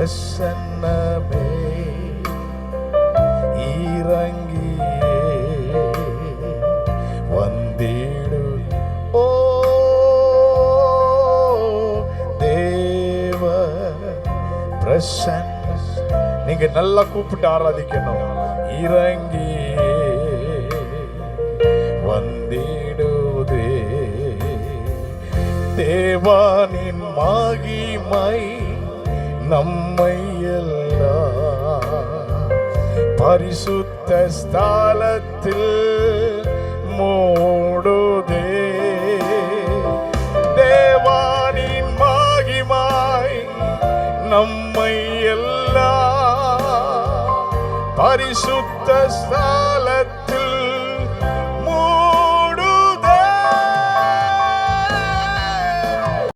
பிரசன்னமே இறங்கியே வந்திடு. ஓ தேவ பிரசன்ன, நீங்க நல்லா கூப்பிட்டு ஆராதிக்கணும். இறங்கி வந்திடுதே தேவானின் மகிமை நம்மை எல்லாம் பரிசுத்த ஸ்தலத்தில் மூடுதே. தேவானின் மகிமை நம்மை எல்லாம் பரிசுத்த ஸ்தலத்தில்